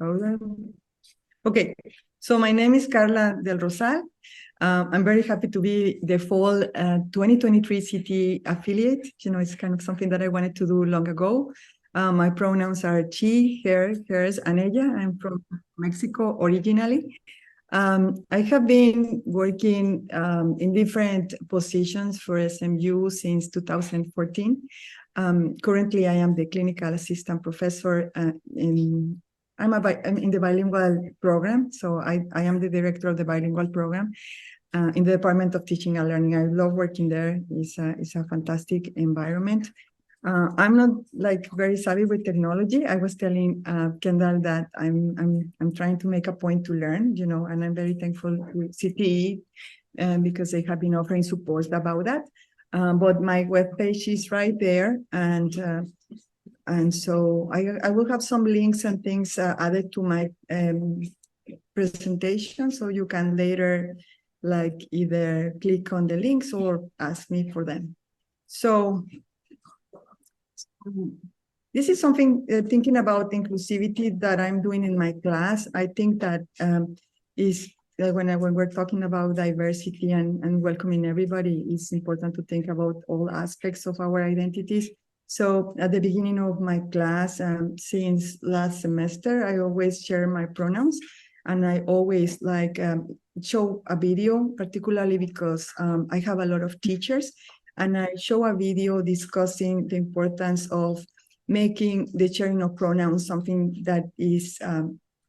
Hola. Okay, so my name is Carla del Rosal. I'm very happy to be the fall 2023 CT affiliate. You know, it's kind of something that I wanted to do long ago. My pronouns are she, her, hers, and ella. I'm from Mexico originally. I have been working in different positions for SMU since 2014. Currently, I am the clinical assistant professor I'm in the bilingual program, so I am the director of the bilingual program in the Department of Teaching and Learning. I love working there. It's a fantastic environment. I'm not like very savvy with technology. I was telling Kendall that I'm trying to make a point to learn, you know, and I'm very thankful to CTE because they have been offering support about that. But my webpage is right there, and so I will have some links and things added to my presentation, so you can later like either click on the links or ask me for them. So this is something thinking about inclusivity that I'm doing in my class. I think that is when we're talking about diversity and welcoming everybody, it's important to think about all aspects of our identities. So at the beginning of my class, since last semester, I always share my pronouns, and I always like show a video, particularly because I have a lot of teachers, and I show a video discussing the importance of making the sharing of pronouns something that is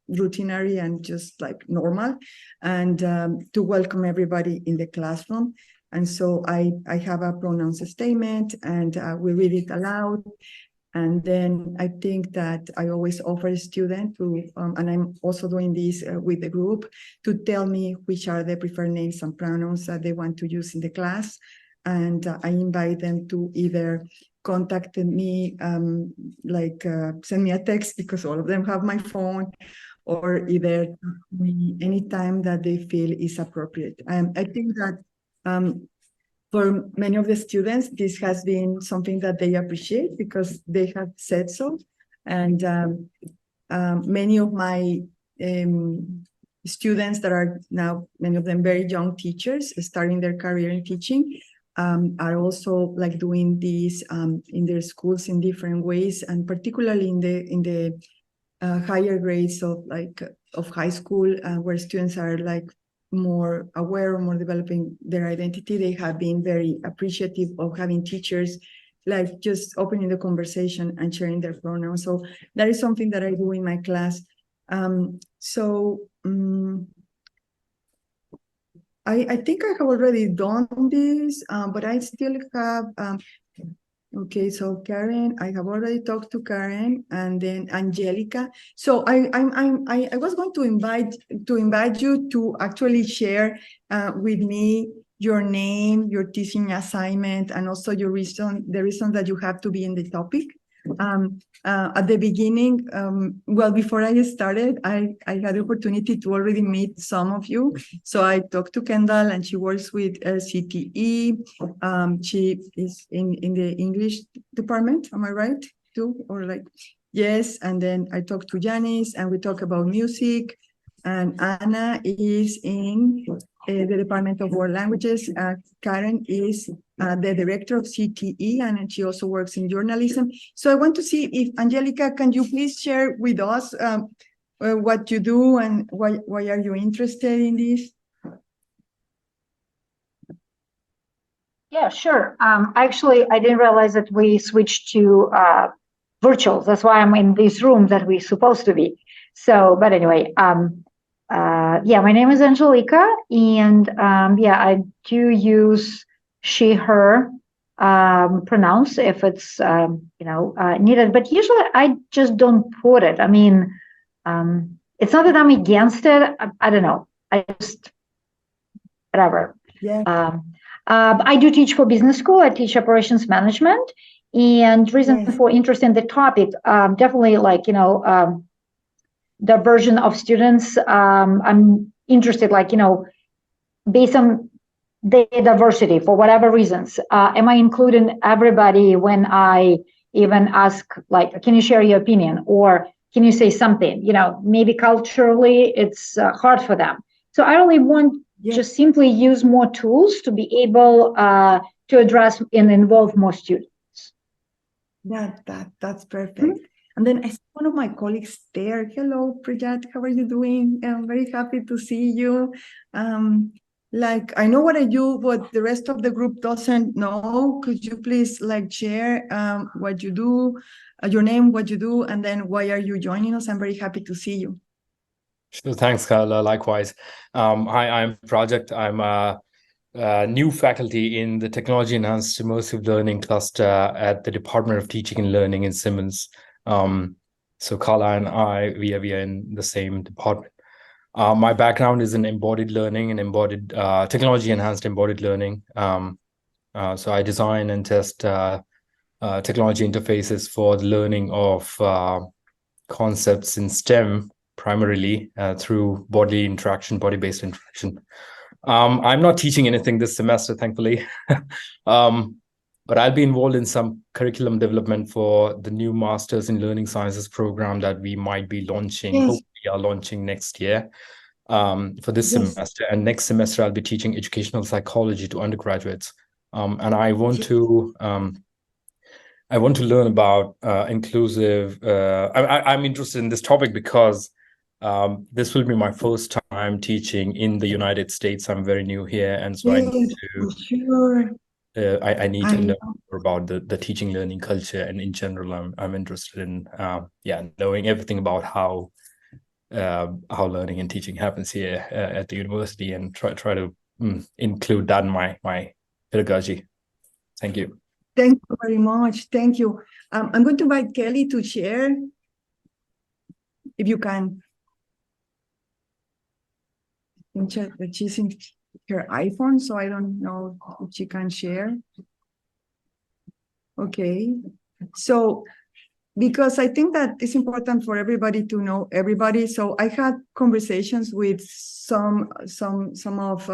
routinary and just like normal, and to welcome everybody in the classroom. And so I have a pronouns statement, and we read it aloud. And then I think that I always offer a student to, and I'm also doing this with the group, to tell me which are the preferred names and pronouns that they want to use in the class. And I invite them to either contact me, send me a text, because all of them have my phone, or either me anytime that they feel is appropriate. I think that for many of the students, this has been something that they appreciate because they have said so. And many of my students that are now, many of them very young teachers starting their career in teaching, are also like doing this in their schools in different ways, and particularly in the higher grades of high school, where students are like more aware or more developing their identity. They have been very appreciative of having teachers like just opening the conversation and sharing their pronouns. So that is something that I do in my class. I think I have already done this, but I still have, okay, so Karen, I have already talked to Karen, and then Angelica. So I was going to invite you to actually share with me your name, your teaching assignment, and also the reason that you have to be in the topic. At the beginning, well, before I started, I had the opportunity to already meet some of you. So I talked to Kendall, and she works with CTE. She is in the English department. Am I right? Too, or like, yes. And then I talked to Janice, and we talk about music. And Anna is in the Department of World Languages. Karen is the director of CTE, and she also works in journalism. So I want to see if, Angelica, can you please share with us what you do and why are you interested in this? Yeah, sure. Actually, I didn't realize that we switched to virtual. That's why I'm in this room that we're supposed to be. So, but anyway, yeah, my name is Angelica, and yeah, I do use she, her pronouns if it's needed, but usually I just don't put it. I mean, it's not that I'm against it. I don't know. I just whatever. Yeah. I do teach for business school. I teach operations management, and reason for interest in the topic, definitely like the version of students. I'm interested, like based on the diversity for whatever reasons. Am I including everybody when I even ask, like, can you share your opinion? Or can you say something? Maybe culturally it's hard for them. So I really want just simply use more tools to be able to address and involve more students. That's perfect. And then I see one of my colleagues there. Hello, Priyat, how are you doing? I'm very happy to see you. I know what I do, but the rest of the group doesn't know. Could you please share what you do, your name, what you do, and then why are you joining us? I'm very happy to see you. Sure, thanks, Carla. Likewise. Hi, I'm Project. I'm a new faculty in the Technology Enhanced Immersive Learning cluster at the Department of Teaching and Learning in Simmons. So Carla and I, we are in the same department. My background is in embodied learning and embodied technology enhanced embodied learning. So I design and test technology interfaces for the learning of concepts in STEM, primarily through body-based interaction. I'm not teaching anything this semester, thankfully, but I'll be involved in some curriculum development for the new Masters in Learning Sciences program that we might be launching, hopefully are launching next year for this semester. And next semester, I'll be teaching educational psychology to undergraduates. And I want to learn about inclusive. I'm interested in this topic because this will be my first time teaching in the United States. I'm very new here, and so I need to. I need to know more about the teaching learning culture, and in general, I'm interested in knowing everything about how learning and teaching happens here at the university, and try to include that in my pedagogy. Thank you. Thank you very much. Thank you. I'm going to invite Kelly to share, if you can. I think that she's in her iPhone, so I don't know if she can share. Okay. So, because I think that it's important for everybody to know everybody. So I had conversations with some of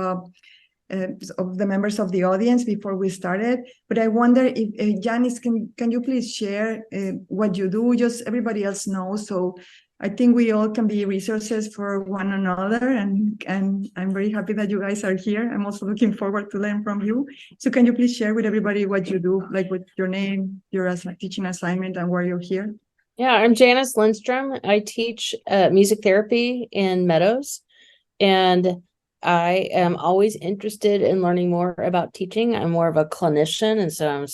the members of the audience before we started, but I wonder if Janice, can you please share what you do? Just everybody else knows. So I think we all can be resources for one another, and I'm very happy that you guys are here. I'm also looking forward to learn from you. So can you please share with everybody what you do, like with your name, your teaching assignment, and why you're here? Yeah, I'm Janice Lindstrom. I teach music therapy in Meadows, and I am always interested in learning more about teaching. I'm more of a clinician, and so I'm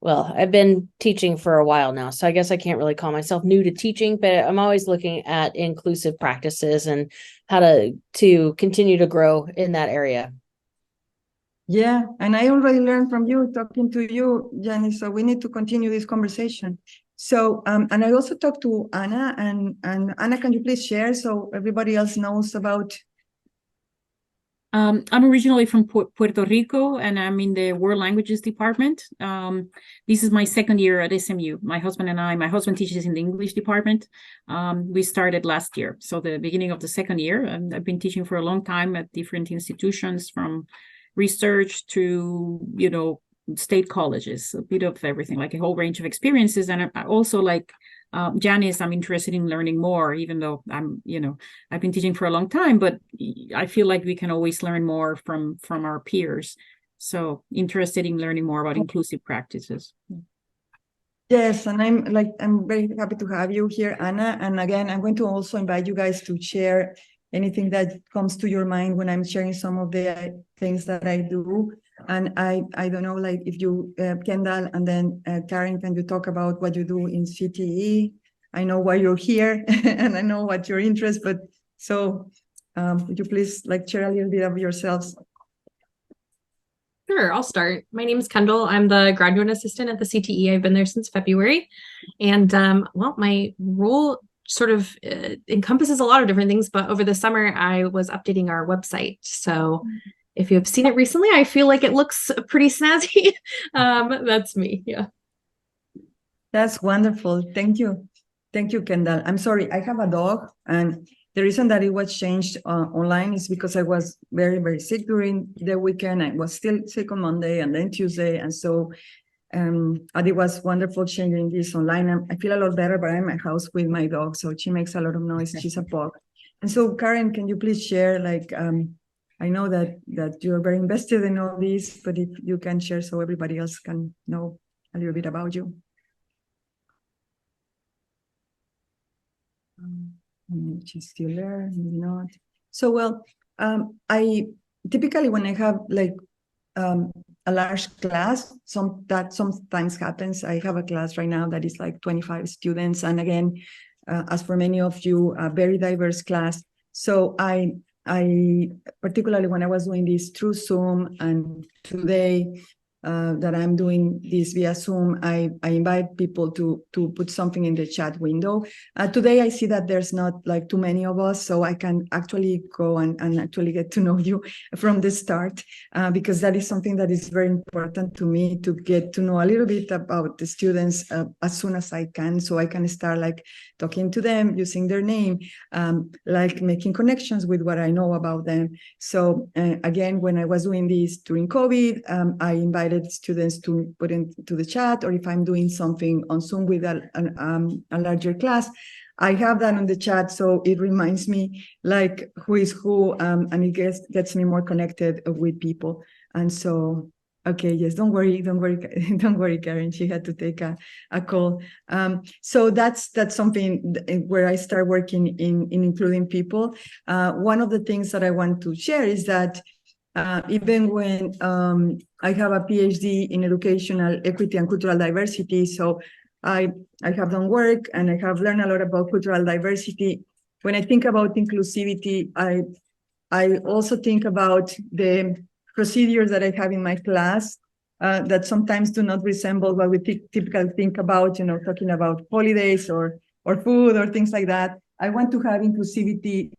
I've been teaching for a while now, so I guess I can't really call myself new to teaching, but I'm always looking at inclusive practices and how to continue to grow in that area. Yeah, and I already learned from you, talking to you, Janice, so we need to continue this conversation. So, and I also talked to Anna, and Anna, can you please share so everybody else knows about? I'm originally from Puerto Rico, and I'm in the World Languages department. This is my second year at SMU. My husband teaches in the English department. We started last year, so the beginning of the second year, and I've been teaching for a long time at different institutions, from research to, state colleges, a bit of everything, like a whole range of experiences. And I also, like Janice, I'm interested in learning more, even though I've been teaching for a long time, but I feel like we can always learn more from our peers. So interested in learning more about inclusive practices. Yes, and I'm very happy to have you here, Anna. And again, I'm going to also invite you guys to share anything that comes to your mind when I'm sharing some of the things that I do. And I don't know, like if you, Kendall, and then Karen, can you talk about what you do in CTE? I know why you're here and I know what your interest, but so would you please share a little bit of yourselves? Sure, I'll start. My name is Kendall. I'm the graduate assistant at the CTE. I've been there since February. And my role sort of encompasses a lot of different things, but over the summer I was updating our website. So if you have seen it recently, I feel like it looks pretty snazzy. That's me. Yeah. That's wonderful. Thank you. Thank you, Kendall. I'm sorry, I have a dog, and the reason that it was changed online is because I was very, very sick during the weekend. I was still sick on Monday and then Tuesday. And so And it was wonderful sharing this online. I feel a lot better, but I'm in my house with my dog, so she makes a lot of noise. She's a pug. And so, Karen, can you please share, like, I know that you're very invested in all this, but if you can share so everybody else can know a little bit about you. She's still there, maybe not. So, well, I typically, when I have like a large class, sometimes happens. I have a class right now that is like 25 students. And again, as for many of you, a very diverse class. So I particularly when I was doing this through Zoom, and today that I'm doing this via Zoom, I invite people to put something in the chat window. Today I see that there's not like too many of us, so I can actually go and actually get to know you from the start, because that is something that is very important to me, to get to know a little bit about the students as soon as I can, so I can start like talking to them, using their name, like making connections with what I know about them. So again, when I was doing this during COVID, I invited students to put into the chat, or if I'm doing something on Zoom with a larger class, I have that on the chat, so it reminds me like who is who, and it gets me more connected with people. And so, okay, yes, don't worry, Karen. She had to take a call. So that's something where I start working in including people. One of the things that I want to share is that even when I have a PhD in educational equity and cultural diversity, so I have done work and I have learned a lot about cultural diversity. When I think about inclusivity, I also think about the procedures that I have in my class that sometimes do not resemble what we typically think about, talking about holidays or food or things like that. I want to have inclusivity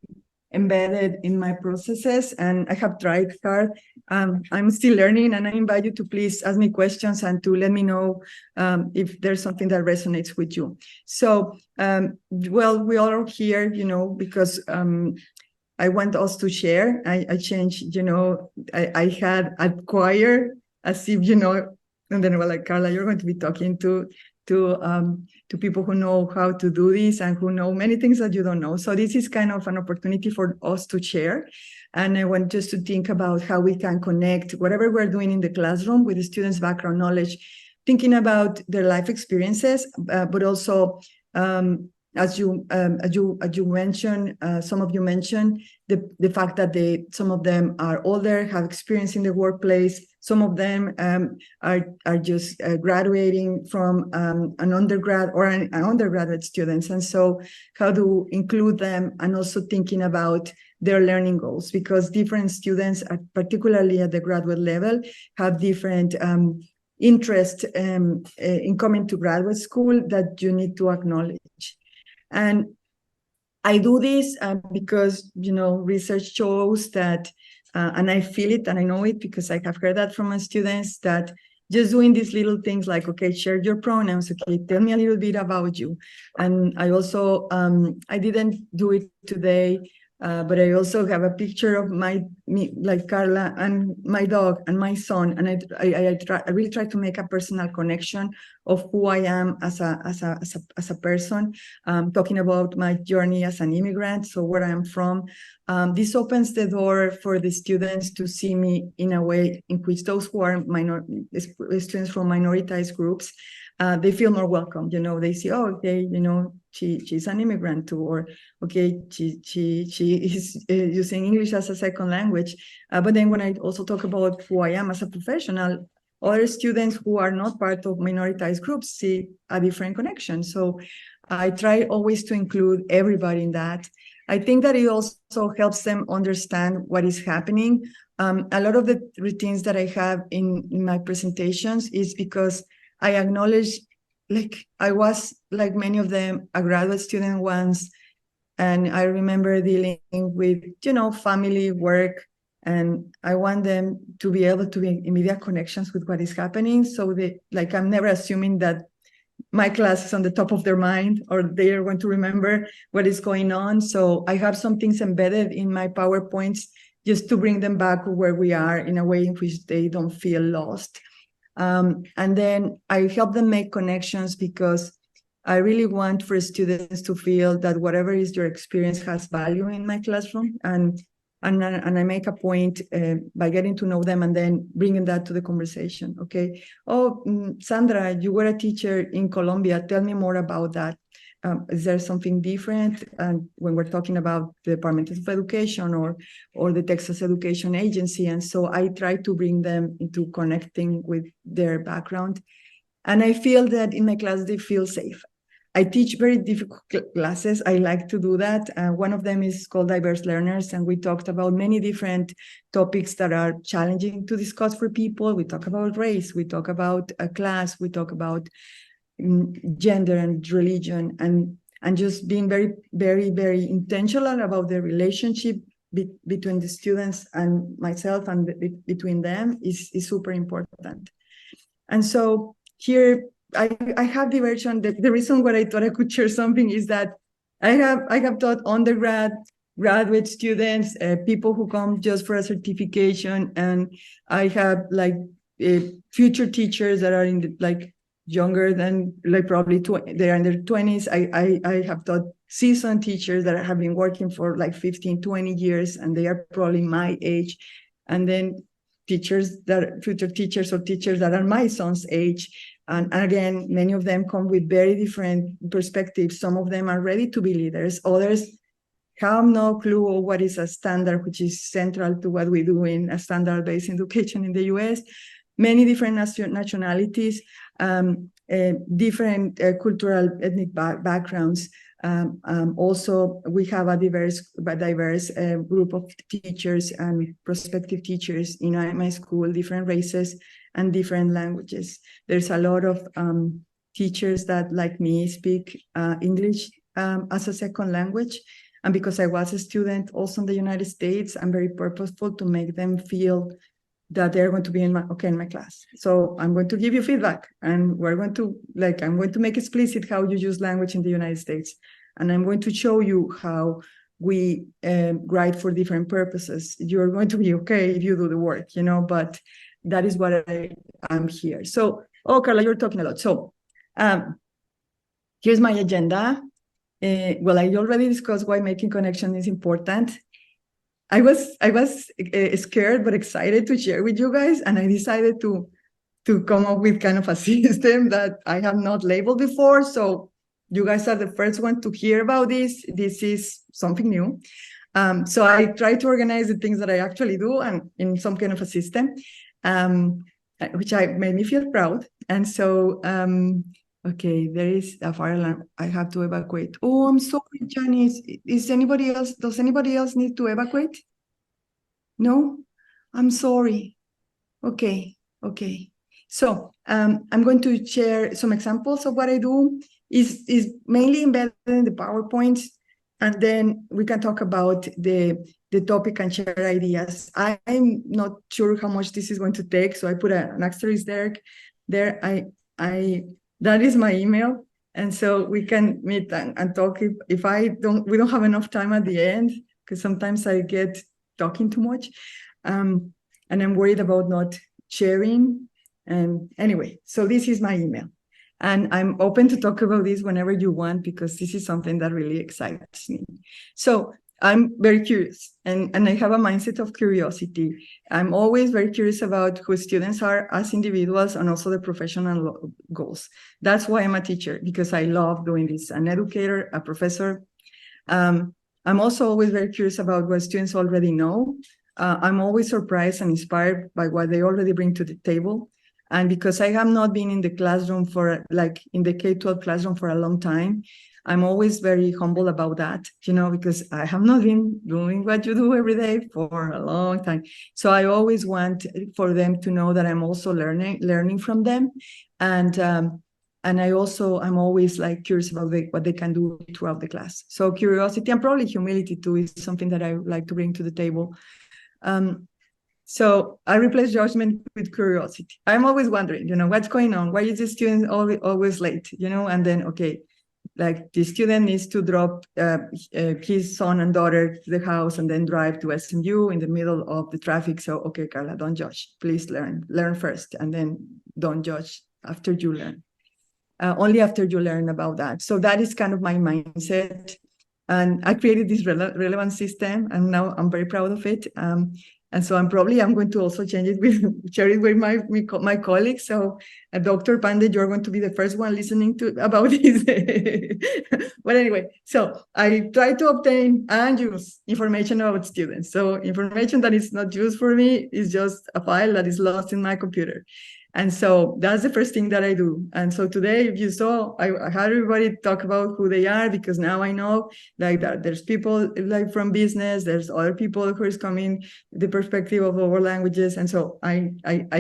embedded in my processes, and I have tried hard. I'm still learning, and I invite you to please ask me questions and to let me know if there's something that resonates with you. So, well, we all are here, because I want us to share. I changed, I had a choir as if, and then I was like, Carla, you're going to be talking to people who know how to do this and who know many things that you don't know. So this is kind of an opportunity for us to share. And I want just to think about how we can connect whatever we're doing in the classroom with the students' background knowledge, thinking about their life experiences, but also as you mentioned, some of you mentioned the fact that some of them are older, have experience in the workplace. Some of them are just graduating from an undergrad or an undergraduate students. And so how to include them, and also thinking about their learning goals, because different students, particularly at the graduate level, have different interest in coming to graduate school that you need to acknowledge. And I do this because, research shows that, and I feel it and I know it because I have heard that from my students, that just doing these little things like, okay, share your pronouns, okay, tell me a little bit about you. And I also, I didn't do it today, but I also have a picture of me, like Carla, and my dog and my son, and I really try to make a personal connection of who I am as a person, talking about my journey as an immigrant, so where I'm from. This opens the door for the students to see me in a way in which those who are students from minoritized groups, they feel more welcome. They see, oh, okay, she's an immigrant too, or okay, she is using English as a second language. But then when I also talk about who I am as a professional, other students who are not part of minoritized groups see a different connection. So I try always to include everybody in that. I think that it also helps them understand what is happening. A lot of the routines that I have in my presentations is because I acknowledge, like, I was, like many of them, a graduate student once, and I remember dealing with, family, work, and I want them to be able to be immediate connections with what is happening. So I'm never assuming that my class is on the top of their mind or they are going to remember what is going on. So I have some things embedded in my PowerPoints just to bring them back where we are in a way in which they don't feel lost. And then I help them make connections, because I really want for students to feel that whatever is your experience has value in my classroom. And I make a point by getting to know them and then bringing that to the conversation. Okay. Oh, Sandra, you were a teacher in Colombia. Tell me more about that. Is there something different? And when we're talking about the Department of Education or the Texas Education Agency. And so I try to bring them into connecting with their background. And I feel that in my class, they feel safe. I teach very difficult classes. I like to do that. One of them is called Diverse Learners, and we talked about many different topics that are challenging to discuss for people. We talk about race, we talk about class, we talk about gender and religion, and just being very, very, very intentional about the relationship between the students and myself and between them is super important. And so here, I have the version. The reason why I thought I could share something is that I have taught undergrad, graduate students, people who come just for a certification, and I have like future teachers that are in the, younger than probably they're in their 20s. I have taught seasoned teachers that have been working for 15, 20 years, and they are probably my age, and then teachers that future teachers or teachers that are my son's age. And again, many of them come with very different perspectives. Some of them are ready to be leaders. Others have no clue of what is a standard, which is central to what we do in a standard-based education in the US. Many different nationalities, different cultural, ethnic backgrounds. Also, we have a diverse group of teachers and prospective teachers in my school, different races and different languages. There's a lot of teachers that, like me, speak English as a second language. And because I was a student also in the United States, I'm very purposeful to make them feel that they're going to be in my class. So I'm going to give you feedback, and we're going to I'm going to make explicit how you use language in the United States. And I'm going to show you how we write for different purposes. You're going to be okay if you do the work, but that is what I'm here. So, Carla, you're talking a lot. So here's my agenda. Well, I already discussed why making connection is important. I was scared but excited to share with you guys, and I decided to come up with kind of a system that I have not labeled before. So you guys are the first one to hear about this. This is something new. So I try to organize the things that I actually do and in some kind of a system, which made me feel proud. And so, okay, there is a fire alarm. I have to evacuate. Oh, I'm sorry, Janice. Does anybody else need to evacuate? No? I'm sorry. Okay. So I'm going to share some examples of what I do. Is mainly embedded in the PowerPoints, and then we can talk about the topic and share ideas. I'm not sure how much this is going to take, so I put an asterisk there. That is my email, and so we can meet and talk if we don't have enough time at the end, because sometimes I get talking too much, and I'm worried about not sharing. And anyway, so this is my email. And I'm open to talk about this whenever you want, because this is something that really excites me. So I'm very curious, and I have a mindset of curiosity. I'm always very curious about who students are as individuals and also the professional goals. That's why I'm a teacher, because I love doing this. An educator, a professor. I'm also always very curious about what students already know. I'm always surprised and inspired by what they already bring to the table. And because I have not been in the classroom in the K-12 classroom for a long time, I'm always very humble about that, because I have not been doing what you do every day for a long time. So I always want for them to know that I'm also learning from them. And I'm always curious about what they can do throughout the class. So curiosity and probably humility too is something that I like to bring to the table. So I replace judgment with curiosity. I'm always wondering, what's going on? Why is the student always late? And then, okay, like the student needs to drop his son and daughter to the house and then drive to SMU in the middle of the traffic. So, okay, Carla, don't judge. Please learn first, and then don't judge after you learn. Only after you learn about that. So that is kind of my mindset. And I created this relevant system, and now I'm very proud of it. And so I'm going to also share it with my colleagues. So Dr. Pandey, you're going to be the first one listening to about this. But anyway, so I try to obtain and use information about students. So information that is not used for me is just a file that is lost in my computer. And so that's the first thing that I do. And so today, if you saw, I had everybody talk about who they are, because now I know like that there's people like from business, there's other people who is coming the perspective of our languages. And so I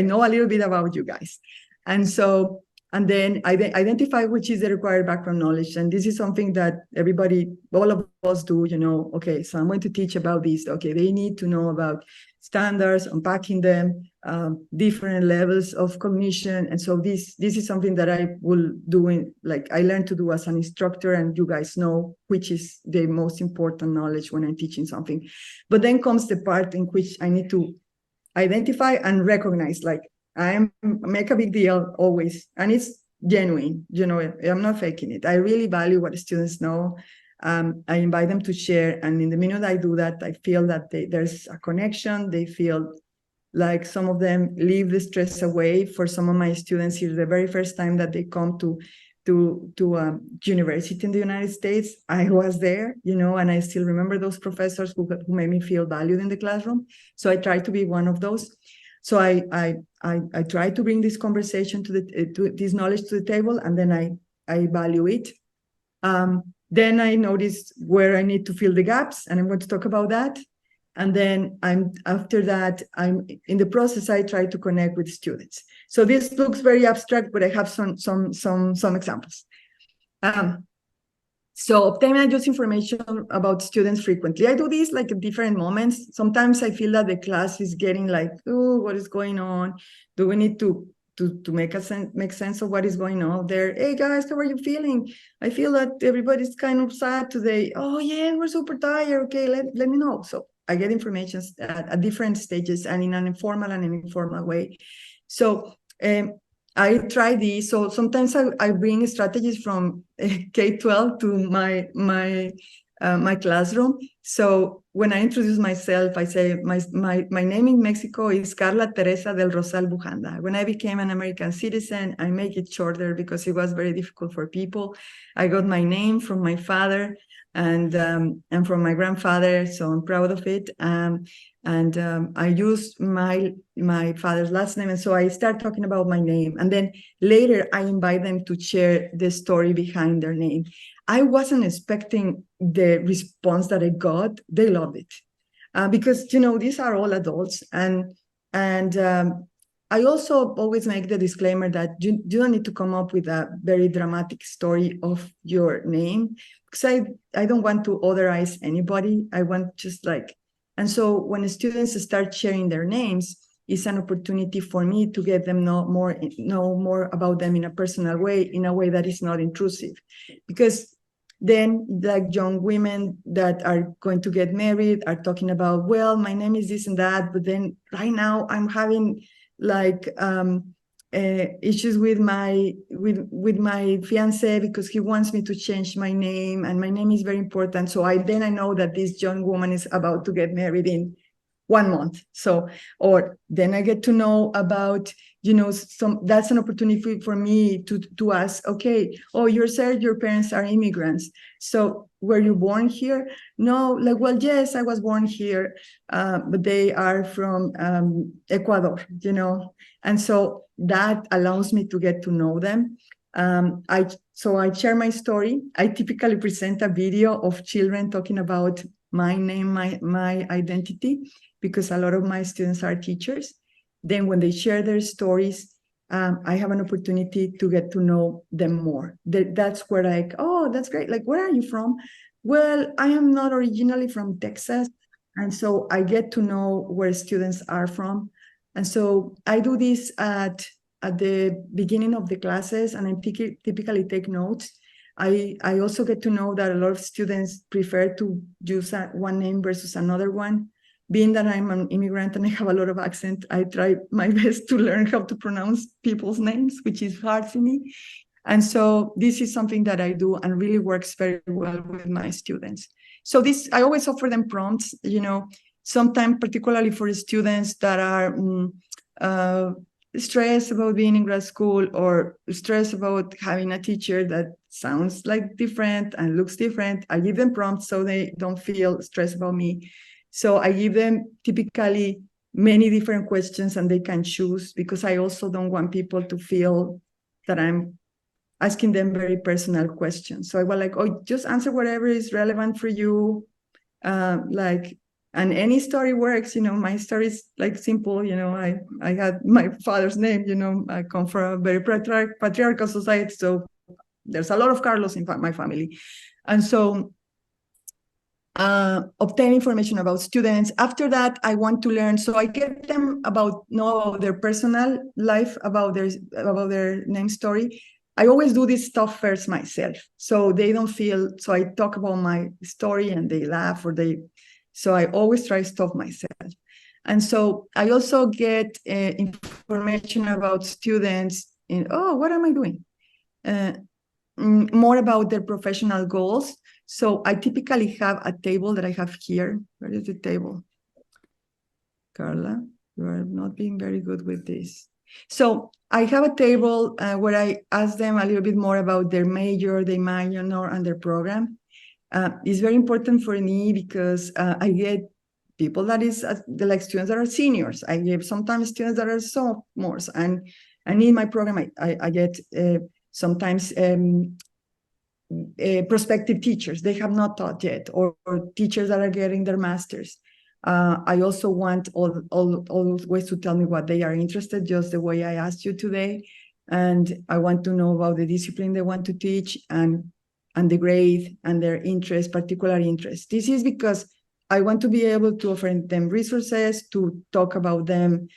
know a little bit about you guys. And so, and then I identify which is the required background knowledge. And this is something that everybody, all of us do, okay, so I'm going to teach about this. Okay, they need to know about standards, unpacking them, different levels of cognition. And so this is something that I will do I learned to do as an instructor, and you guys know which is the most important knowledge when I'm teaching something. But then comes the part in which I need to identify and recognize, I make a big deal always, and it's genuine, I'm not faking it. I really value what students know. I invite them to share, and in the minute I do that, I feel that there's a connection. They feel like some of them leave the stress away. For some of my students, it's the very first time that they come to university in the United States. I was there, and I still remember those professors who made me feel valued in the classroom. So I try to be one of those. So I try to bring this conversation to this knowledge to the table, and then I value it. Then I notice where I need to fill the gaps, and I'm going to talk about that. And then after that, I'm in the process, I try to connect with students. So this looks very abstract, but I have some examples. So obtain and use information about students frequently. I do this at different moments. Sometimes I feel that the class is getting oh, what is going on? Do we need to make sense of what is going on there? Hey guys, how are you feeling? I feel that everybody's kind of sad today. Oh yeah, we're super tired. Okay, let me know. So I get information at different stages and in an informal and an informal way. So I try these. So sometimes I bring strategies from K-12 to my classroom. So when I introduce myself, I say my name in Mexico is Carla Teresa del Rosal Bujanda. When I became an American citizen, I make it shorter because it was very difficult for people. I got my name from my father and from my grandfather, so I'm proud of it. I used my father's last name, and so I start talking about my name. And then later, I invite them to share the story behind their name. I wasn't expecting the response that I got. They loved it because these are all adults, and I also always make the disclaimer that you don't need to come up with a very dramatic story of your name, because I don't want to otherize anybody. I want just and so when the students start sharing their names, it's an opportunity for me to get them know more about them in a personal way, in a way that is not intrusive. Because then young women that are going to get married are talking about, well, my name is this and that, but then right now I'm having issues with my fiance because he wants me to change my name, and my name is very important. So I know that this young woman is about to get married in 1 month. So, or then I get to know about, that's an opportunity for me to ask, okay, oh, you said your parents are immigrants. So were you born here? No, well, yes, I was born here, but they are from Ecuador, and so that allows me to get to know them. So I share my story. I typically present a video of children talking about my name, my identity, because a lot of my students are teachers. Then when they share their stories, I have an opportunity to get to know them more. That's where oh, that's great. Where are you from? Well, I am not originally from Texas. And so I get to know where students are from. And so I do this at the beginning of the classes, and I typically take notes. I also get to know that a lot of students prefer to use one name versus another one. Being that I'm an immigrant and I have a lot of accent, I try my best to learn how to pronounce people's names, which is hard for me. And so this is something that I do and really works very well with my students. So this, I always offer them prompts, sometimes particularly for students that are stressed about being in grad school or stressed about having a teacher that sounds like different and looks different. I give them prompts so they don't feel stressed about me. So I give them typically many different questions and they can choose, because I also don't want people to feel that I'm asking them very personal questions. So I was like, oh, just answer whatever is relevant for you. And any story works, my story is like simple, I had my father's name, I come from a very patriarchal society. So there's a lot of Carlos in my family. And so obtain information about students. After that, I want to learn. So I get them know about their personal life, about their name story. I always do this stuff first myself, so they don't feel. So I talk about my story and they laugh So I always try stuff myself. And so I also get information about students what am I doing? More about their professional goals. So I typically have a table that I have here. Where is the table? Carla, you are not being very good with this. So I have a table where I ask them a little bit more about their major, their minor, and their program. It's very important for me because I get people that is like students that are seniors. I get sometimes students that are sophomores, and in my program I get sometimes prospective teachers. They have not taught yet, or teachers that are getting their masters. I also want all ways to tell me what they are interested, just the way I asked you today. And I want to know about the discipline they want to teach and the grade and their interest, particular interest. This is because I want to be able to offer them resources to talk about them,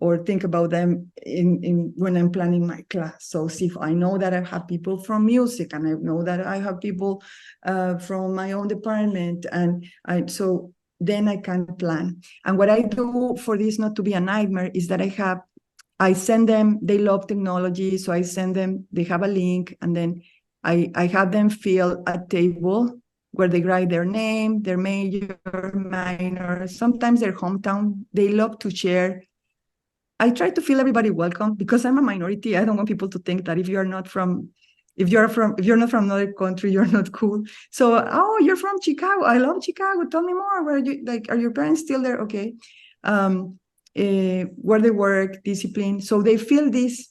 or think about them in when I'm planning my class. So if I know that I have people from music and I know that I have people from my own department, so then I can plan. And what I do for this not to be a nightmare is that I send them, they love technology, so I send them, they have a link, and then I have them fill a table where they write their name, their major, minor, sometimes their hometown. They love to share. I try to feel everybody welcome because I'm a minority. I don't want people to think that if you're not from another country, you're not cool. So, oh, you're from Chicago. I love Chicago. Tell me more. Where are you? Like, are your parents still there? Okay. Where they work, discipline. So they feel this,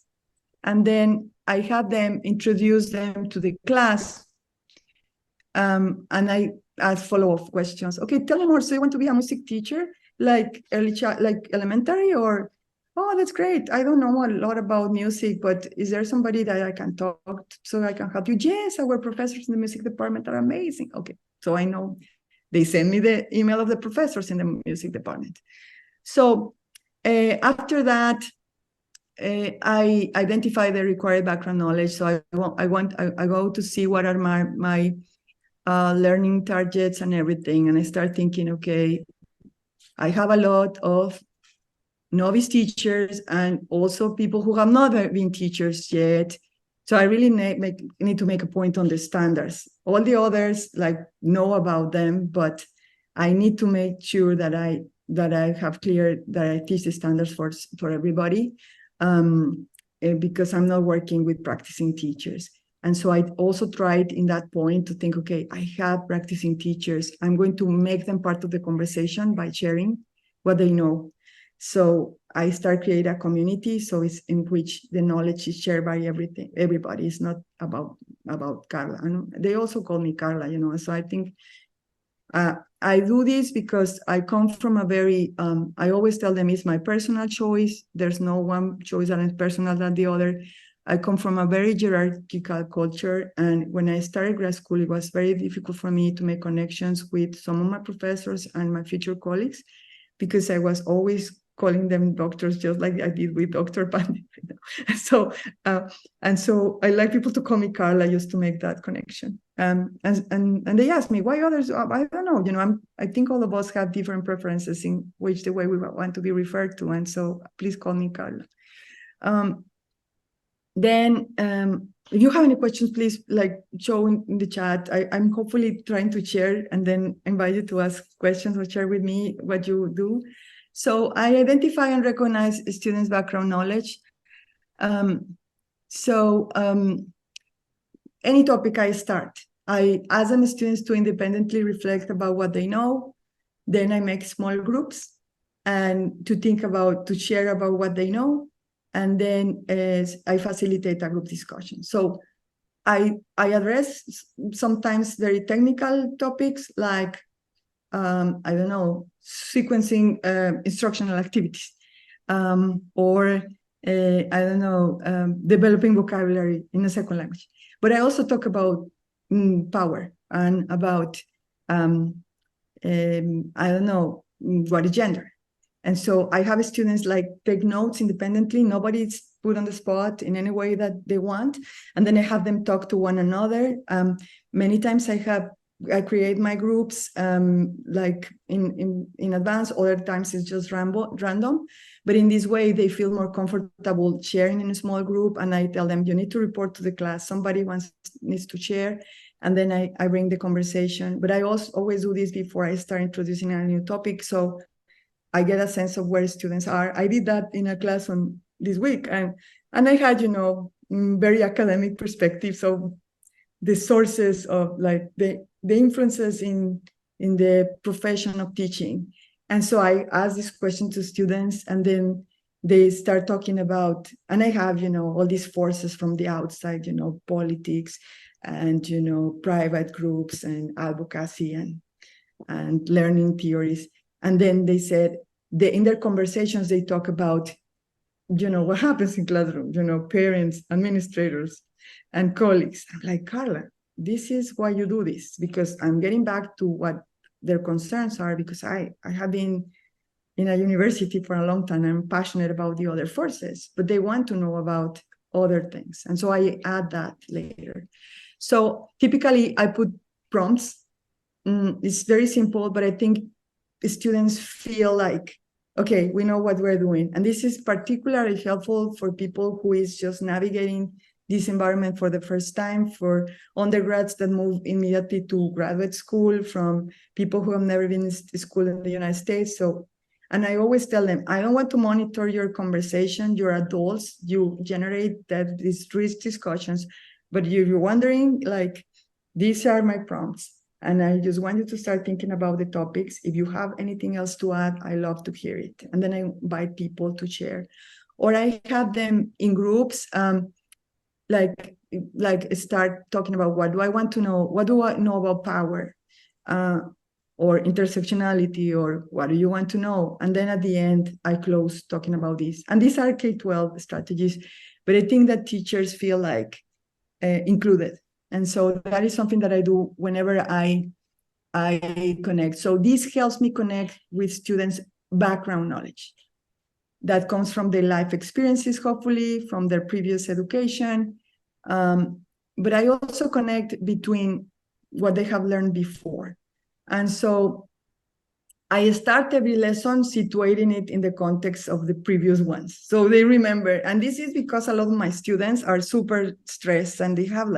and then I have them introduce them to the class. And I ask follow-up questions. Okay, tell me more. So you want to be a music teacher, like elementary, or? Oh, that's great. I don't know a lot about music, but is there somebody that I can talk to so I can help you? Yes, our professors in the music department are amazing. Okay, so I know they send me the email of the professors in the music department. So after that, I identify the required background knowledge. So I go to see what are my learning targets and everything, and I start thinking, okay, I have a lot of novice teachers and also people who have not been teachers yet. So I really need to make a point on the standards. All the others know about them, but I need to make sure that I have clear that I teach the standards for everybody, because I'm not working with practicing teachers. And so I also tried in that point to think, okay, I have practicing teachers. I'm going to make them part of the conversation by sharing what they know. So I start creating a community, so it's in which the knowledge is shared by everybody. It's not about Carla. And they also call me Carla, So I think I do this because I come from a very, I always tell them it's my personal choice. There's no one choice that is personal than the other. I come from a very hierarchical culture. And when I started grad school, it was very difficult for me to make connections with some of my professors and my future colleagues, because I was always calling them doctors, just like I did with Dr. Pandit. So and so I like people to call me Carla just to make that connection. And they ask me why others. I don't know. I think all of us have different preferences in which the way we want to be referred to, and so please call me Carla. Then if you have any questions, please show in the chat. I'm hopefully trying to share and then invite you to ask questions or share with me what you do. So I identify and recognize students' background knowledge. Any topic I start, I ask them students to independently reflect about what they know. Then I make small groups and to share about what they know. And then I facilitate a group discussion. So I address sometimes very technical topics like, I don't know, sequencing instructional activities, or I don't know, developing vocabulary in a second language. But I also talk about power and about, I don't know, what is gender. And so I have students take notes independently. Nobody's put on the spot in any way that they want. And then I have them talk to one another. Many times I create my groups in advance. Other times it's just random. But in this way, they feel more comfortable sharing in a small group. And I tell them, you need to report to the class. Somebody needs to share. And then I bring the conversation. But I also always do this before I start introducing a new topic. So I get a sense of where students are. I did that in a class on this week. And I had, very academic perspective. So the sources of the influences in the profession of teaching. And so I ask this question to students, and then they start talking about, and I have, all these forces from the outside, politics and, private groups and advocacy and learning theories. And then they said, in their conversations, they talk about, what happens in classroom, parents, administrators, and colleagues. I'm like, Carla, this is why you do this, because I'm getting back to what their concerns are, because I have been in a university for a long time. I'm passionate about the other forces, but they want to know about other things. And so I add that later. So typically I put prompts. It's very simple, but I think students feel like, okay, we know what we're doing. And this is particularly helpful for people who is just navigating this environment for the first time, for undergrads that move immediately to graduate school, from people who have never been in school in the United States. So, and I always tell them, I don't want to monitor your conversation. You're adults, you generate these rich discussions, but you're wondering, these are my prompts. And I just want you to start thinking about the topics. If you have anything else to add, I love to hear it. And then I invite people to share. Or I have them in groups, start talking about, what do I want to know? What do I know about power? Or intersectionality, or what do you want to know? And then at the end, I close talking about this. And these are K-12 strategies, but I think that teachers feel included. And so that is something that I do whenever I connect. So this helps me connect with students' background knowledge that comes from their life experiences, hopefully from their previous education. But I also connect between what they have learned before. And so I start every lesson situating it in the context of the previous ones. So they remember. And this is because a lot of my students are super stressed and they have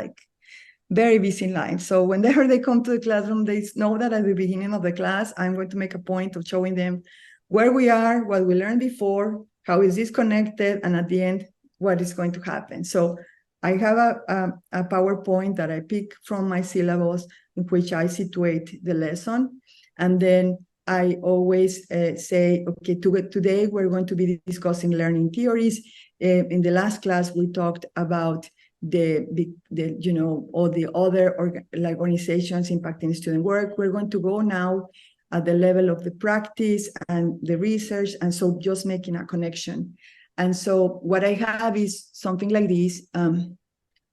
very busy lives. So whenever they come to the classroom, they know that at the beginning of the class, I'm going to make a point of showing them where we are, what we learned before, how is this connected, and at the end, what is going to happen. So I have a PowerPoint that I pick from my syllabus in which I situate the lesson. And then I always say, okay, today we're going to be discussing learning theories. In the last class, we talked about all the other organizations impacting student work. We're going to go now at the level of the practice and the research, and so just making a connection. And so what I have is something like this.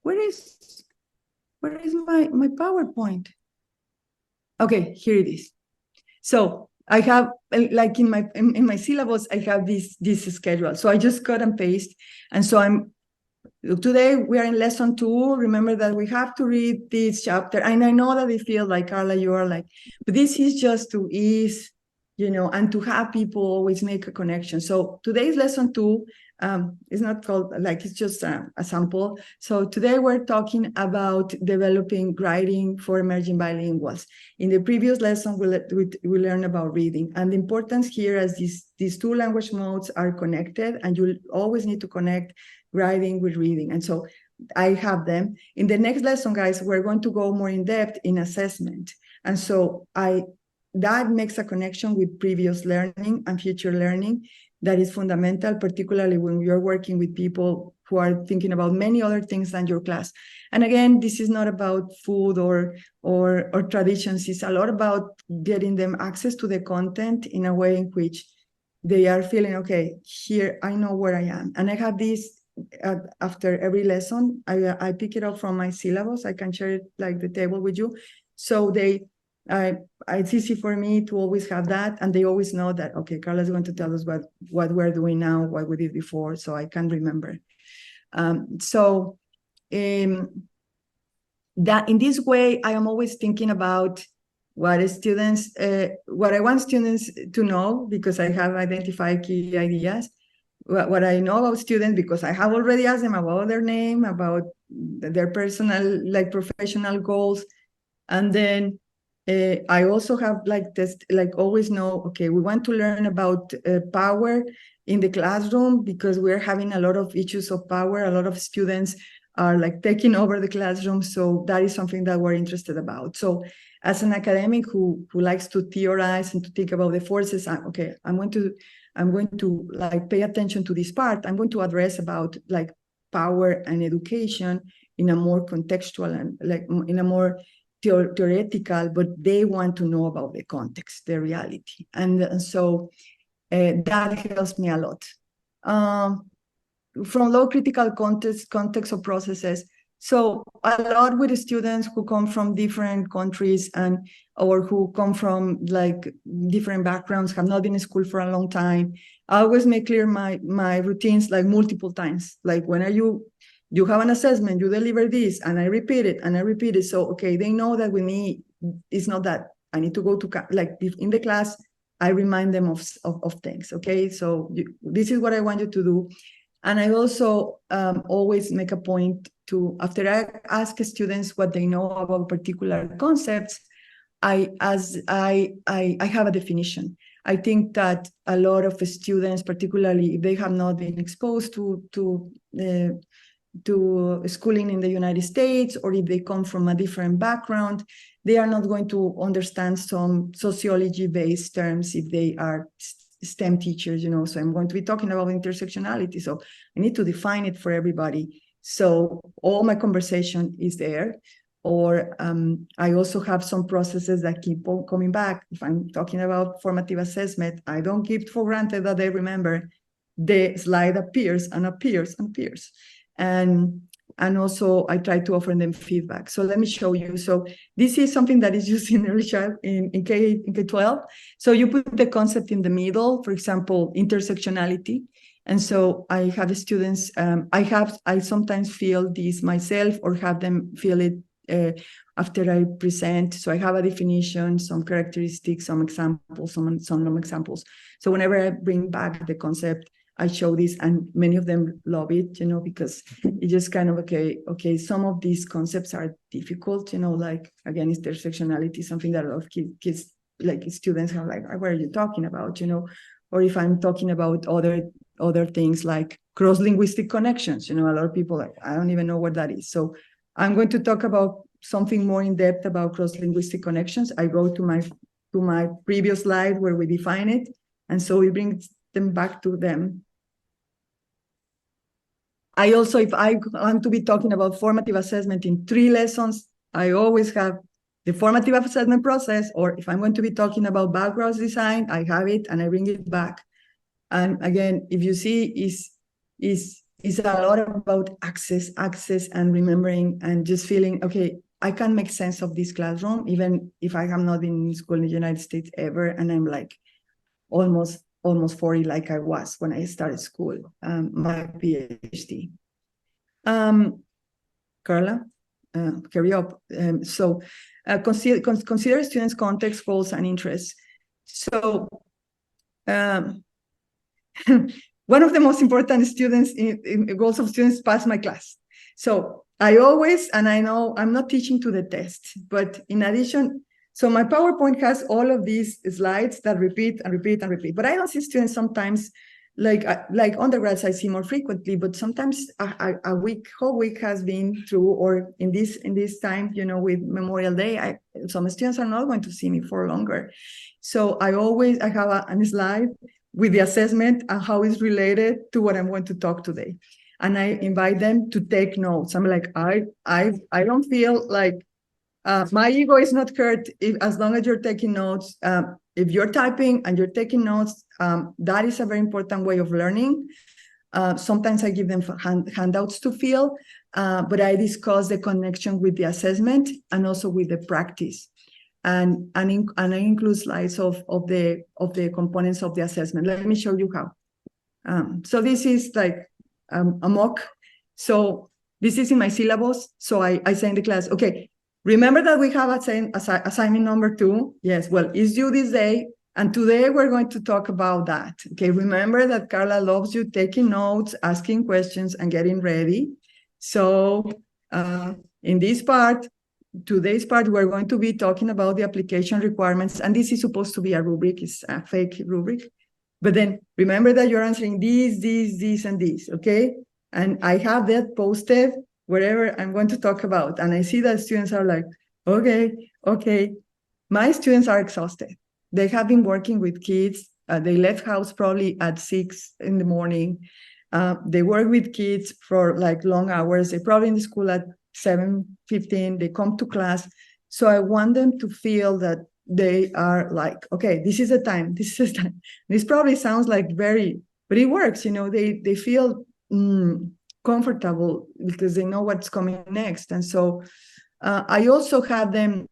Where is my PowerPoint? Okay, here it is. So I have, in my syllabus, I have this schedule. So I just cut and paste. And so I'm today we are in lesson 2. Remember that we have to read this chapter. And I know that they feel like, Carla, you are like, but this is just to ease, and to have people always make a connection. So today's lesson 2 is not called, like, it's just a sample. So today we're talking about developing writing for emerging bilinguals. In the previous lesson, we learned about reading. And the importance here is these 2 language modes are connected, and you always need to connect writing with reading. And so I have them. In the next lesson, guys, we're going to go more in depth in assessment. And so that makes a connection with previous learning and future learning that is fundamental, particularly when you're working with people who are thinking about many other things than your class. And again, this is not about food or traditions. It's a lot about getting them access to the content in a way in which they are feeling, okay, here, I know where I am. And I have this after every lesson. I pick it up from my syllabus. I can share it, like, the table with you. So it's easy for me to always have that, and they always know that, okay, Carla is going to tell us what we're doing now, what we did before, so I can remember. That in this way, I am always thinking about what I want students to know, because I have identified key ideas. What I know about students, because I have already asked them about their name, about their personal, like, professional goals, and then I also have, like, this, like, always know, okay, we want to learn about power in the classroom, because we're having a lot of issues of power. A lot of students are, like, taking over the classroom. So that is something that we're interested about. So as an academic who likes to theorize and to think about the forces, I'm going to like pay attention to this part. I'm going to address about, like, power and education in a more contextual and, like, in a more theoretical, but they want to know about the context, the reality. And so that helps me a lot. From low critical context of processes. So a lot with the students who come from different countries or who come from, like, different backgrounds, have not been in school for a long time. I always make clear my routines, like, multiple times. Like, when you have an assessment, you deliver this, and I repeat it, and I repeat it. So, okay, they know that with me, it's not that I need to go to, like, in the class, I remind them of things, okay? So this is what I want you to do. And I also always make a point to, after I ask students what they know about particular concepts, I have a definition. I think that a lot of students, particularly if they have not been exposed to schooling in the United States, or if they come from a different background, they are not going to understand some sociology-based terms if they are STEM teachers, so I'm going to be talking about intersectionality. So I need to define it for everybody. So all my conversation is there. Or I also have some processes that keep on coming back. If I'm talking about formative assessment, I don't keep for granted that they remember. The slide appears and appears and appears. And also I try to offer them feedback. So let me show you. So this is something that is used in early child in K-12. So you put the concept in the middle, for example, intersectionality. And so I have students, I sometimes feel this myself or have them feel it after I present. So I have a definition, some characteristics, some examples, some non-examples. So whenever I bring back the concept, I show this, and many of them love it, because it's just kind of, okay, some of these concepts are difficult, like, again, intersectionality, something that a lot of kids, like students, are like, what are you talking about, or if I'm talking about other things like cross-linguistic connections, a lot of people, like, I don't even know what that is. So I'm going to talk about something more in depth about cross-linguistic connections. I go to my previous slide where we define it, and so we bring them back to them. I also, if I want to be talking about formative assessment in 3 lessons, I always have the formative assessment process, or if I'm going to be talking about background design, I have it and I bring it back. And again, if you see, is a lot about access and remembering and just feeling, okay, I can make sense of this classroom, even if I have not been in school in the United States ever, and I'm like almost 40 like I was when I started school, my PhD. Carla, carry up. Consider students' context, goals, and interests. So one of the most important students in goals of students pass my class. So I always, and I know I'm not teaching to the test, but in addition, so my PowerPoint has all of these slides that repeat and repeat and repeat, but I don't see students sometimes like undergrads I see more frequently, but sometimes whole week has been through, or in this time, with Memorial Day, some students are not going to see me for longer. So I have a slide with the assessment and how it's related to what I'm going to talk today. And I invite them to take notes. I'm like, I don't feel like my ego is not hurt as long as you're taking notes. If you're typing and you're taking notes, that is a very important way of learning. Sometimes I give them handouts to fill, but I discuss the connection with the assessment and also with the practice. And I include slides of the components of the assessment. Let me show you how. So this is like a mock. So this is in my syllabus. So I say in the class, okay, remember that we have assignment number 2? Yes, well, it's due this day. And today we're going to talk about that. Okay, remember that Carla loves you taking notes, asking questions, and getting ready. So in this part, today's part, we're going to be talking about the application requirements. And this is supposed to be a rubric. It's a fake rubric. But then remember that you're answering these, and these, okay? And I have that posted wherever I'm going to talk about. And I see that students are like, okay. My students are exhausted. They have been working with kids. They left house probably at 6 in the morning. They work with kids for like long hours. They're probably in the school at 7:15. They come to class. So I want them to feel that they are like, okay, this is the time. This probably sounds like but it works. They feel comfortable because they know what's coming next. And so I also have them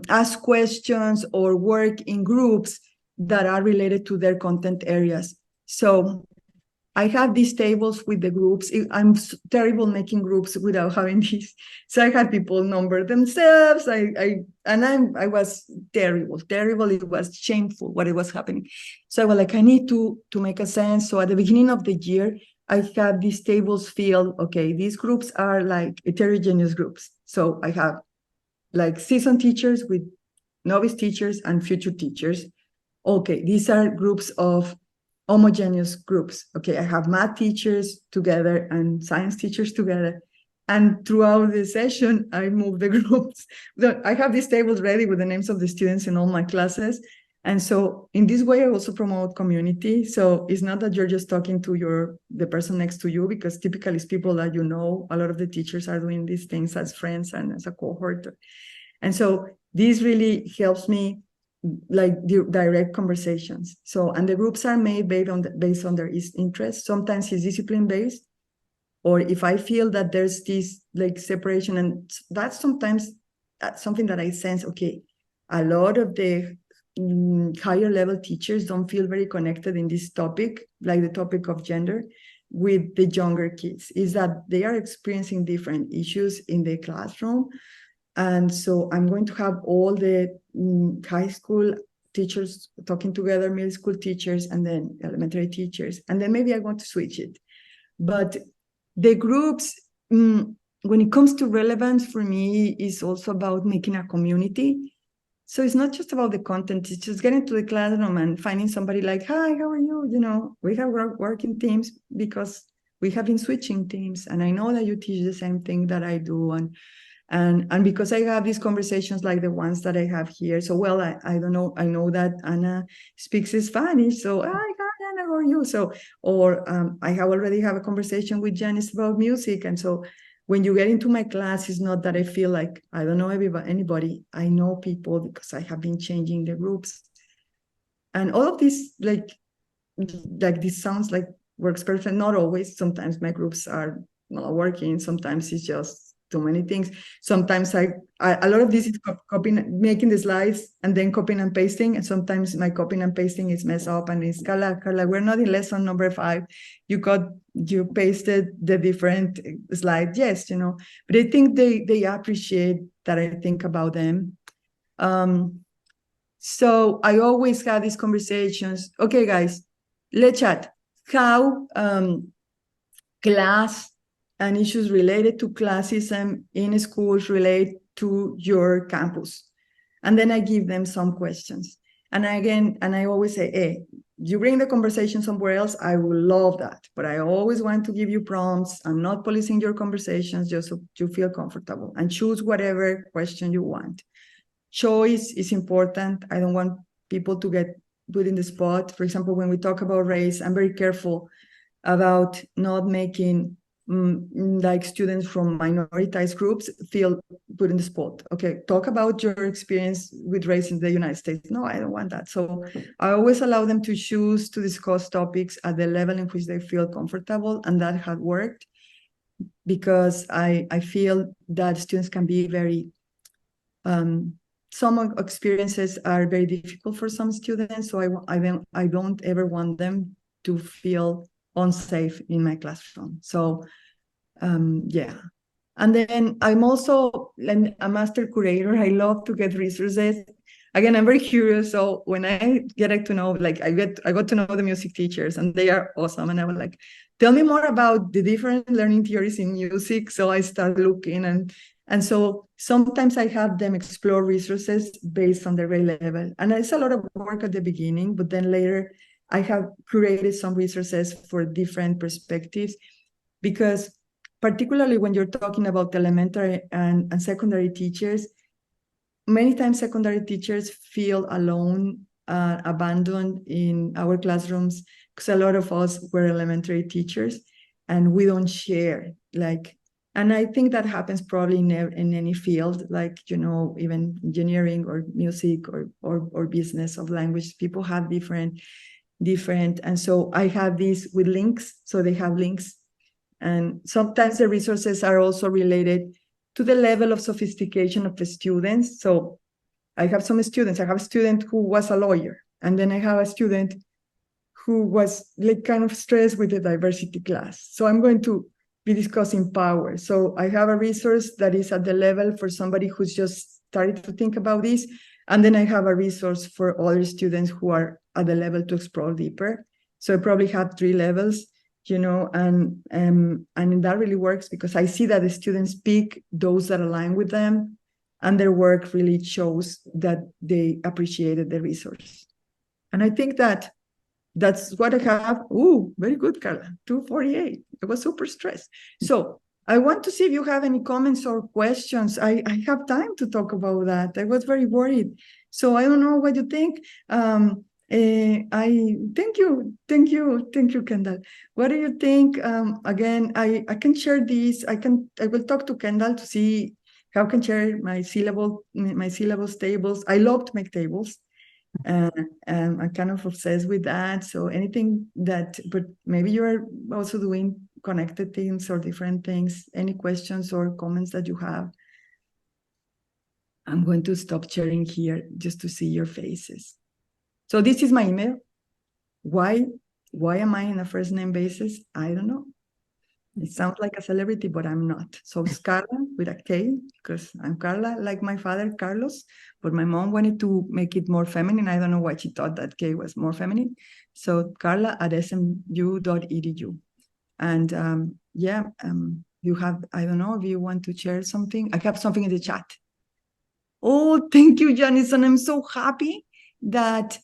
ask questions or work in groups that are related to their content areas. So I have these tables with the groups. I'm terrible making groups without having these. So I had people number themselves. I was terrible. It was shameful what it was happening. So I was like, I need to make a sense. So at the beginning of the year, I have these tables filled. Okay, these groups are like heterogeneous groups. So I have like seasoned teachers with novice teachers and future teachers. Okay, these are groups of homogeneous groups. Okay, I have math teachers together and science teachers together. And throughout the session, I move the groups. I have these tables ready with the names of the students in all my classes. And so in this way, I also promote community. So it's not that you're just talking to the person next to you, because typically it's people that you know. A lot of the teachers are doing these things as friends and as a cohort. And so this really helps me like direct conversations. So, and the groups are made based on their interests. Sometimes it's discipline-based, or if I feel that there's this like separation, and that's sometimes something that I sense, okay, a lot of the higher level teachers don't feel very connected in this topic, like the topic of gender, with the younger kids, is that they are experiencing different issues in the classroom. And so I'm going to have all the high school teachers talking together, middle school teachers, and then elementary teachers. And then maybe I'm going to switch it. But the groups, when it comes to relevance for me, is also about making a community. So it's not just about the content, it's just getting to the classroom and finding somebody like, hi, how are you? We have working teams because we have been switching teams. And I know that you teach the same thing that I do. And because I have these conversations like the ones that I have here. So, well, I don't know. I know that Anna speaks Spanish. So, hi, Anna, how are you? So, or I already have a conversation with Janice about music. And so when you get into my class, it's not that I feel like I don't know anybody. I know people because I have been changing the groups. And all of this, like this sounds like works perfect. Not always. Sometimes my groups are not working. Sometimes it's just too many things. Sometimes a lot of this is copying, making the slides and then copying and pasting. And sometimes my copying and pasting is messed up and it's Carla, we're not in lesson number 5. You pasted the different slide. Yes, you know, but I think they appreciate that I think about them. So I always have these conversations. Okay, guys, let's chat. How class and issues related to classism in schools relate to your campus? And then I give them some questions. And I always say, hey, you bring the conversation somewhere else, I will love that. But I always want to give you prompts. I'm not policing your conversations, just so you feel comfortable. And choose whatever question you want. Choice is important. I don't want people to get put in the spot. For example, when we talk about race, I'm very careful about not making like students from minoritized groups feel put in the spot. Okay, talk about your experience with race in the United States. No, I don't want that. So I always allow them to choose to discuss topics at the level in which they feel comfortable, and that had worked because I feel that students can be very some experiences are very difficult for some students, so I don't ever want them to feel unsafe in my classroom. So yeah. And then I'm also a master curator. I love to get resources. Again, I'm very curious. So when I get to know, like I got to know the music teachers and they are awesome. And I was like, tell me more about the different learning theories in music. So I start looking and so sometimes I have them explore resources based on their grade level. And it's a lot of work at the beginning, but then later I have created some resources for different perspectives, because particularly when you're talking about elementary and secondary teachers, many times secondary teachers feel alone, abandoned in our classrooms, because a lot of us were elementary teachers and we don't share, and I think that happens probably in any field, like, you know, even engineering or music or business of language. People have different, and so I have these with links, so they have links. And sometimes the resources are also related to the level of sophistication of the students. So I have some students, I have a student who was a lawyer, and then I have a student who was like kind of stressed with the diversity class. So I'm going to be discussing power. So I have a resource that is at the level for somebody who's just started to think about this. And then I have a resource for other students who are at the level to explore deeper. So I probably have 3 levels, you know, and that really works because I see that the students pick those that align with them, and their work really shows that they appreciated the resource. And I think that's what I have. Ooh, very good, Carla. 248. I was super stressed. So I want to see if you have any comments or questions. I have time to talk about that. I was very worried. So I don't know what you think. I thank you, Kendall. What do you think? Again, I can share this. I will talk to Kendall to see how I can share my syllabus tables. I love to make tables. I'm kind of obsessed with that. So anything that, but maybe you're also doing connected things or different things. Any questions or comments that you have? I'm going to stop sharing here just to see your faces. So this is my email. Why am I in a first name basis? I don't know. It sounds like a celebrity, but I'm not. So it's Carla with a K, because I'm Carla, like my father, Carlos, but my mom wanted to make it more feminine. I don't know why she thought that K was more feminine. So Carla at smu.edu. And you have, I don't know if you want to share something. I have something in the chat. Oh, thank you, Janice. And I'm so happy that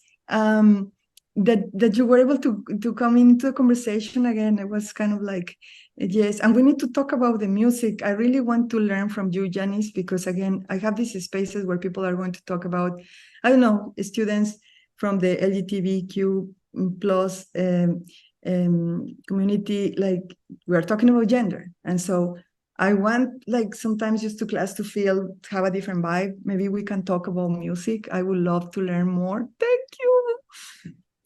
that you were able to come into the conversation again. It was kind of like, yes, and we need to talk about the music. I really want to learn from you, Janice, because again, I have these spaces where people are going to talk about, I don't know, students from the LGBTQ plus community, like we are talking about gender. And so I want, like, sometimes just to class to have a different vibe. Maybe we can talk about music. I would love to learn more.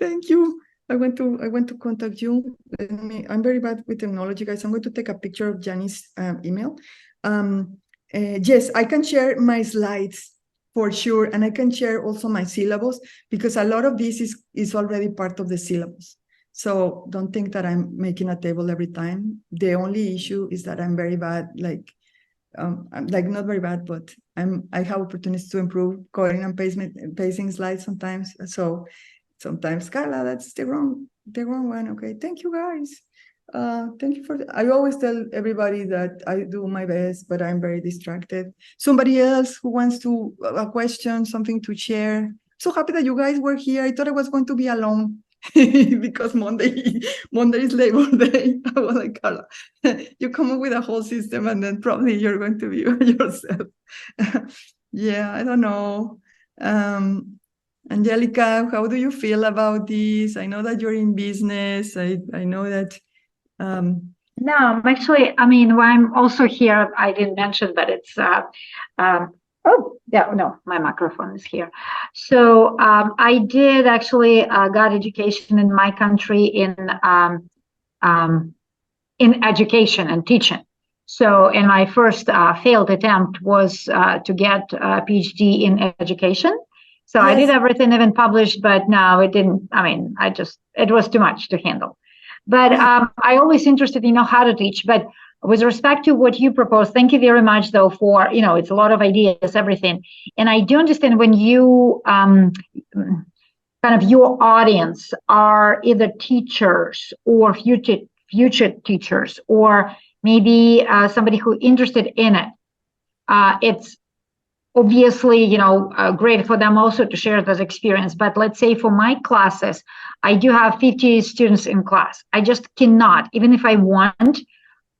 Thank you. I want to contact you. I'm very bad with technology, guys. I'm going to take a picture of Janice's email. Yes, I can share my slides for sure, and I can share also my syllabus, because a lot of this is already part of the syllabus. So don't think that I'm making a table every time. The only issue is that I'm very bad, I'm like not very bad, but I have opportunities to improve coding and pasting slides sometimes. So sometimes, Carla, that's the wrong one. Okay, thank you guys. Thank you I always tell everybody that I do my best, but I'm very distracted. Somebody else who wants to a question, something to share. So happy that you guys were here. I thought I was going to be alone because Monday is Labor Day. I was like, Carla, you come up with a whole system and then probably you're going to be yourself. Yeah, I don't know. Angelica, how do you feel about this? I know that you're in business. I know that. No, I'm actually, I mean, when I'm also here, I didn't mention, but it's, oh, yeah, no, my microphone is here. So I did actually got education in my country in education and teaching. So, and my first failed attempt was to get a PhD in education. So I did everything, even published, but no, it didn't. I mean, it was too much to handle. But I always interested, how to teach. But with respect to what you propose, thank you very much, though, for, it's a lot of ideas, everything. And I do understand when you kind of your audience are either teachers or future teachers, or maybe somebody who interested in it. It's obviously, great for them also to share this experience. But let's say for my classes, I do have 50 students in class. I just cannot, even if I want,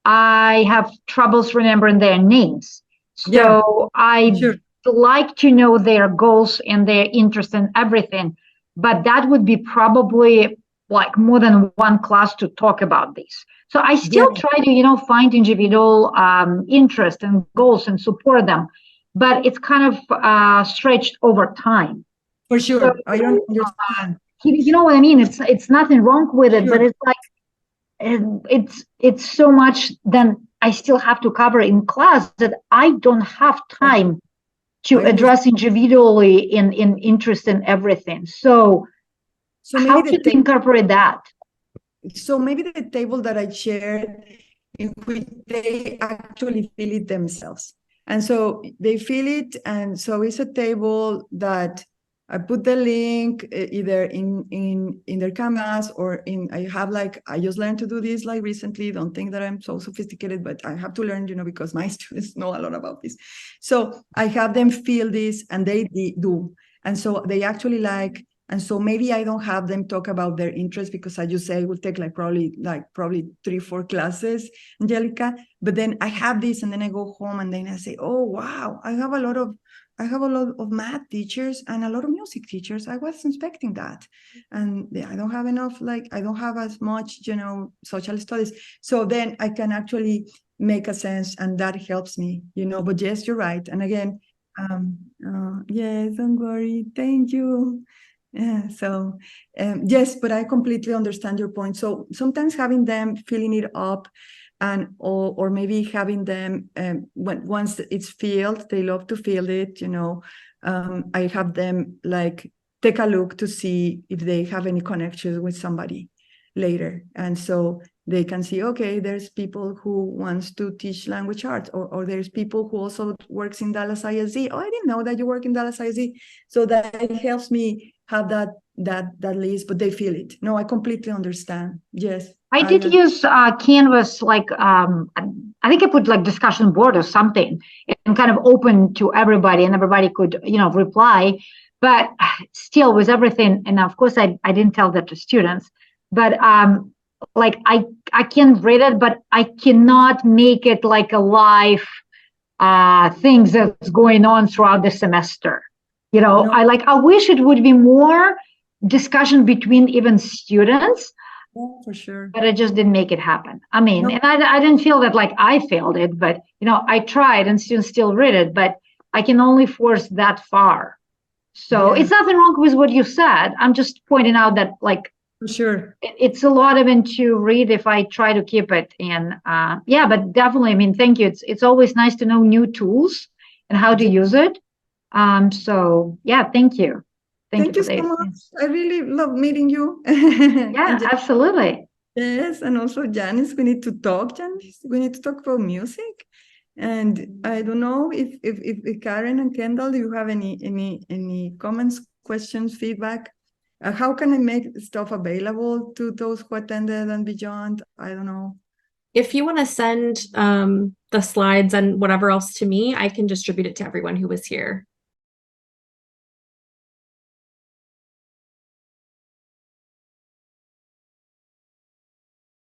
I have troubles remembering their names. So I like to know their goals and their interest in everything. But that would be probably like more than one class to talk about this. So I still try to, find individual interest and goals and support them. But it's kind of stretched over time. For sure. So, I don't understand. You know what I mean? It's nothing wrong with it, but it's like, it's so much then I still have to cover in class that I don't have time to address individually in interest in everything. So how can we incorporate that? So maybe the table that I shared, in which they actually feel it themselves. And so they feel it, and so it's a table that I put the link either in their canvas or I just learned to do this like recently. Don't think that I'm so sophisticated, but I have to learn, because my students know a lot about this. So I have them feel this, and they do. And so they actually like. And so maybe I don't have them talk about their interests, because I just say it will take probably 3-4 classes, Angelica. But then I have this, and then I go home, and then I say, oh wow, I have a lot of math teachers and a lot of music teachers. I wasn't expecting that. And I don't have enough, I don't have as much, social studies. So then I can actually make a sense, and that helps me, but yes, you're right. And again, yes, don't worry. Thank you. Yeah, so yes, but I completely understand your point. So sometimes having them filling it up, and or maybe having them once it's filled, they love to fill it. I have them take a look to see if they have any connections with somebody later, and so they can see, okay, there's people who wants to teach language arts, or there's people who also works in Dallas ISD. Oh, I didn't know that you work in Dallas ISD. So that helps me have that list, but they feel it. No, I completely understand. Yes. I did use Canvas, I think I put discussion board or something, and kind of open to everybody, and everybody could, reply. But still with everything, and of course I didn't tell that to students, but I can read it, but I cannot make it like a live things that's going on throughout the semester. No. I wish it would be more discussion between even students. Oh, for sure. But I just didn't make it happen. I mean, no. And I didn't feel that I failed it, but I tried, and students still read it, but I can only force that far. So it's nothing wrong with what you said. I'm just pointing out that For sure. it's a lot even to read if I try to keep it. And yeah, but definitely, I mean, thank you. It's always nice to know new tools and how to use it. So yeah, thank you. Thank you for so this. much. I really love meeting you. Yeah, And absolutely. yes, and also Janice, we need to talk, Janice. We need to talk about music. And I don't know if Karen and Kendall, do you have any comments, questions, feedback? How can I make stuff available to those who attended and beyond? I don't know. If you want to send the slides and whatever else to me, I can distribute it to everyone who was here.